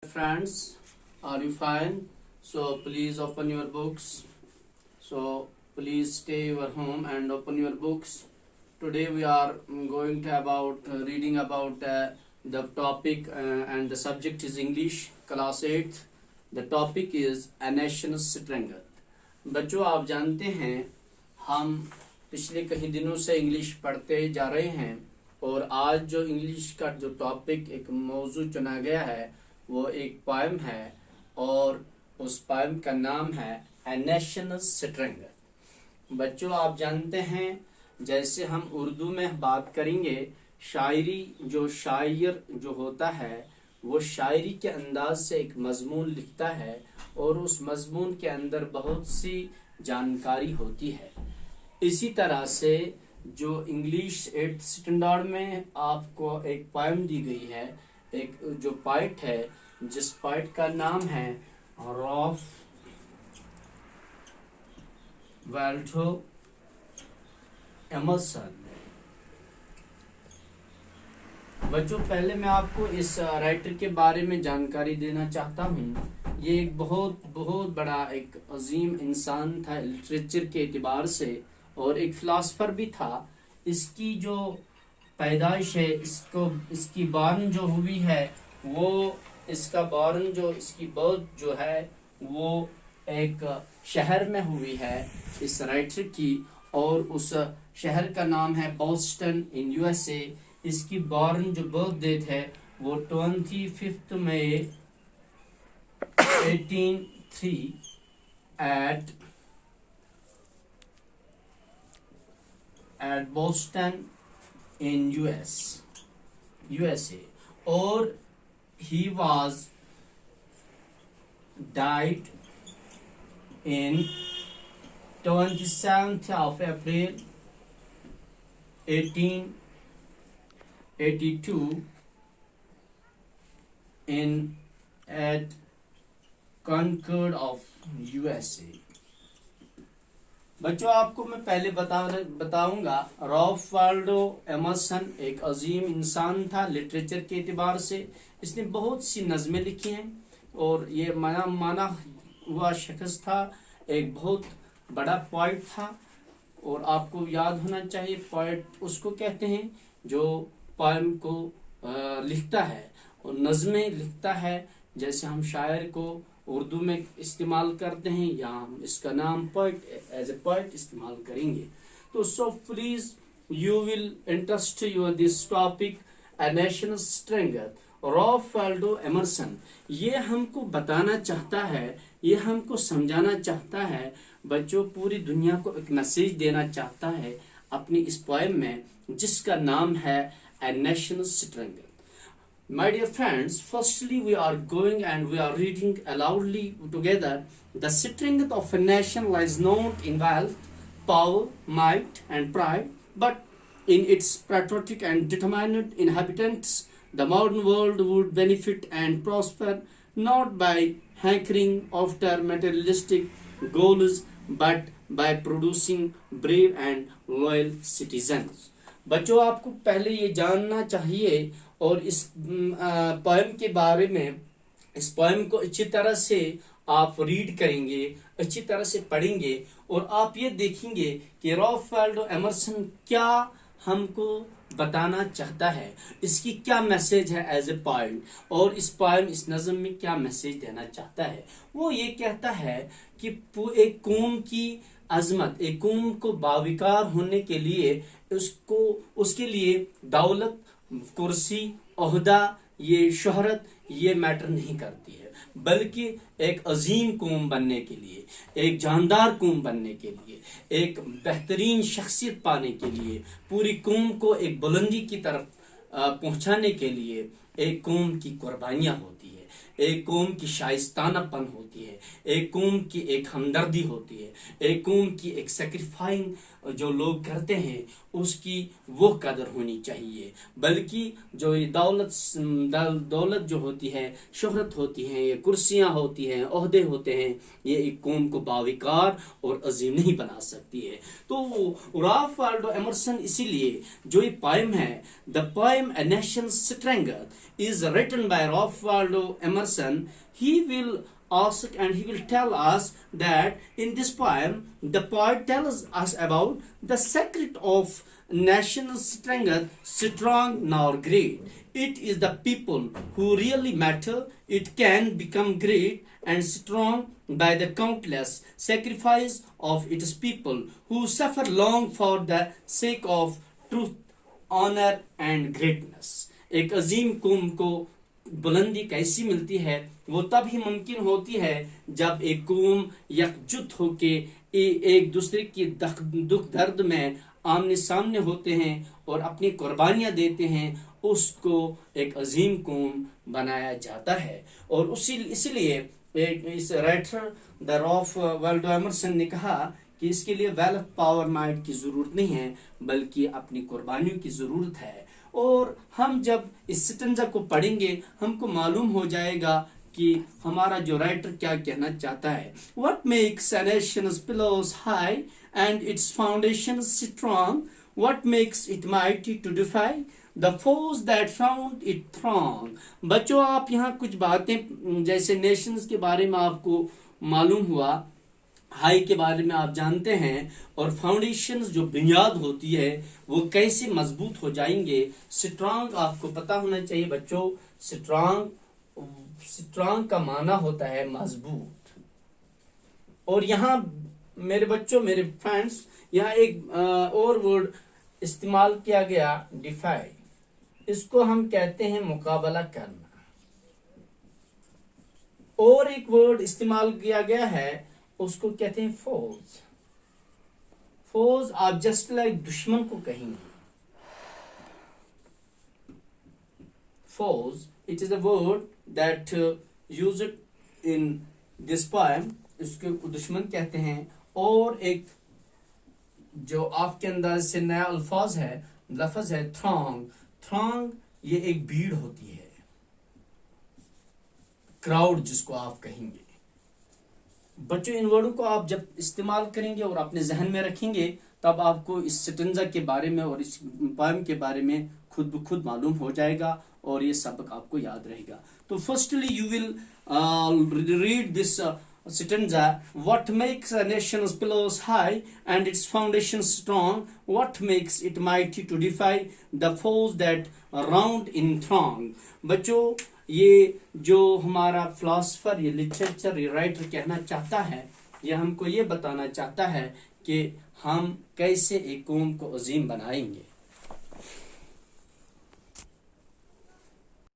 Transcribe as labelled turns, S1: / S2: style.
S1: Friends, are you fine? So please open your books. So please stay your home and open your books. Today we are going to about reading about the topic and the subject is English class 8th. The topic is a nation's strength. बच्चों आप जानते हैं हम पिछले कई दिनों से English पढ़ते जा रहे हैं और आज जो इंग्लिश का जो टॉपिक एक मौजू चुना गया है वो एक पोएम है और उस पोएम का नाम है ए नेशनल स्ट्रेंथ। बच्चों आप जानते हैं जैसे हम उर्दू में बात करेंगे शायरी जो शायर जो होता है वो शायरी के अंदाज से एक मजमून लिखता है और उस मजमून के अंदर बहुत सी जानकारी होती है। इसी तरह से जो इंग्लिश 8th स्टैंडर्ड में आपको एक पोएम दी गई है, एक जो पोएट है जिस पोएट का नाम है रॉल्फ वाल्डो एमर्सन। बच्चों पहले मैं आपको इस राइटर के बारे में जानकारी देना चाहता हूँ। ये एक बहुत बहुत बड़ा एक अजीम इंसान था लिटरेचर के एतबार से और एक फिलासफर भी था। इसकी जो पैदाइश है इसकी बारन जो हुई है वो इसकी बर्थ जो है वो एक शहर में हुई है इस राइटर की और उस शहर का नाम है बोस्टन इन यूएसए। इसकी बॉर्न जो बर्थ डेट है वो 25 मई 1803 एट बोस्टन इन यूएसए और he was died in 27th of April 1882 at Concord of USA। बच्चों आपको मैं पहले बताऊंगा रॉल्फ वाल्डो एमर्सन एक अजीम इंसान था लिटरेचर के एतबार से। इसने बहुत सी नज़में लिखी हैं और ये माना हुआ शख्स था, एक बहुत बड़ा पोएट था। और आपको याद होना चाहिए पोएट उसको कहते हैं जो पोएम को लिखता है और नज़में लिखता है। जैसे हम शायर को उर्दू में इस्तेमाल करते हैं या हम इसका नाम पोएट एज ए पोएट इस्तेमाल करेंगे। तो so please you will interest your this topic a national strength. Ralph Waldo Emerson ये हमको बताना चाहता है, ये हमको समझाना चाहता है, बच्चों पूरी दुनिया को एक मैसेज देना चाहता है अपनी इस पोएम में जिसका नाम है a national strength. My dear friends, firstly we are going and we are reading aloudly together. The strength of a nation lies not in wealth, power, might and pride, but in its patriotic and determined inhabitants. The modern world would benefit and prosper not by hankering after materialistic goals, but by producing brave and loyal citizens. बच्चों आपको पहले ये जानना चाहिए और इस poem के बारे में, इस पोएम को अच्छी तरह से आप रीड करेंगे, अच्छी तरह से पढ़ेंगे और आप ये देखेंगे कि रॉल्फ वाल्डो एमर्सन क्या हमको बताना चाहता है, इसकी क्या मैसेज है एज ए पोएम और इस पोएम इस नज़म में क्या मैसेज देना चाहता है। वो ये कहता है कि एक कौम की अजमत, एक कौम को बाविकार होने के लिए उसके लिए दौलत, कुर्सी, ओहदा, ये शोहरत ये मैटर नहीं करती है, बल्कि एक अजीम कौम बनने के लिए, एक जानदार कौम बनने के लिए, एक बेहतरीन शख्सियत पाने के लिए, पूरी कौम को एक बुलंदी की तरफ पहुंचाने के लिए एक कौम की कुर्बानियां होती है, एक कौम की शाइस्तानापन होती है, एक कौम की एक हमदर्दी होती है, एक कौम की एक सेक्रीफाइंग जो लोग करते हैं उसकी वो कदर होनी चाहिए। बल्कि जो ये दौलत जो होती है, शोहरत होती है, ये कुर्सियां होती हैं, ओहदे होते हैं, ये एक कौम को बाविकार और अजीम नहीं बना सकती है। तो रॉल्फ वाल्डो एमर्सन इसीलिए जो ये पोएम है the poem A national strength is written by Ralph Waldo Emerson Emerson, he will ask and he will tell us that in this poem the poet tells us about the secret of national strength, strong nor great. It is the people who really matter. It can become great and strong by the countless sacrifice of its people who suffer long for the sake of truth, honor and greatness. एक अजीम कौम को बुलंदी कैसी मिलती है? वो तब ही मुमकिन होती है जब एक कौम एकजुट होके एक दूसरे की दुख दर्द में आमने सामने होते हैं और अपनी कुर्बानियां देते हैं, उसको एक अजीम कौम बनाया जाता है। और इसीलिए इस writer the Ralph Waldo Emerson ने कहा कि इसके लिए वेल्थ पावर माइट की जरूरत नहीं है, बल्कि अपनी कुर्बानियों की जरूरत है। और हम जब इस स्टेंजा को पढ़ेंगे हमको मालूम हो जाएगा कि हमारा जो राइटर क्या कहना चाहता है। What makes a nation's pillars high and its foundations strong? What makes it mighty to defy the foes that found it throng? बच्चों, आप यहाँ कुछ बातें जैसे नेशंस के बारे में आपको मालूम हुआ, हाई के बारे में आप जानते हैं, और फाउंडेशंस जो बुनियाद होती है वो कैसे मजबूत हो जाएंगे। स्ट्रांग आपको पता होना चाहिए बच्चों, स्ट्रांग का माना होता है मजबूत। और यहाँ मेरे बच्चों, मेरे फ्रेंड्स, यहाँ एक और वर्ड इस्तेमाल किया गया, डिफाई। इसको हम कहते हैं मुकाबला करना। और एक वर्ड इस्तेमाल किया गया है, उसको कहते हैं फोज। फोज आप जस्ट लाइक दुश्मन को कहेंगे। Foes, it is a word that used in this poem, इसको दुश्मन कहते हैं। और एक जो आपके अंदाज से नया अल्फाज है, लफ्ज है थ्रॉन्ग। थ्रॉन्ग ये एक भीड़ होती है, क्राउड जिसको आप कहेंगे। बच्चों, इन वर्डों को आप जब इस्तेमाल करेंगे और अपने जहन में रखेंगे, तब आपको इस स्टेंजा के बारे में और इस पोएम के बारे में खुद ब खुद मालूम हो जाएगा और ये सबक आपको याद रहेगा। तो firstly you will read this stanza. What makes a nation's pillars high and its foundations strong? What makes it mighty to defy the foes that round in throng? बच्चों, ये जो हमारा फिलोसफर, ये लिटरेचर, ये राइटर कहना चाहता है, ये हमको ये बताना चाहता है कि हम कैसे एक कौम को अजीम बनाएंगे।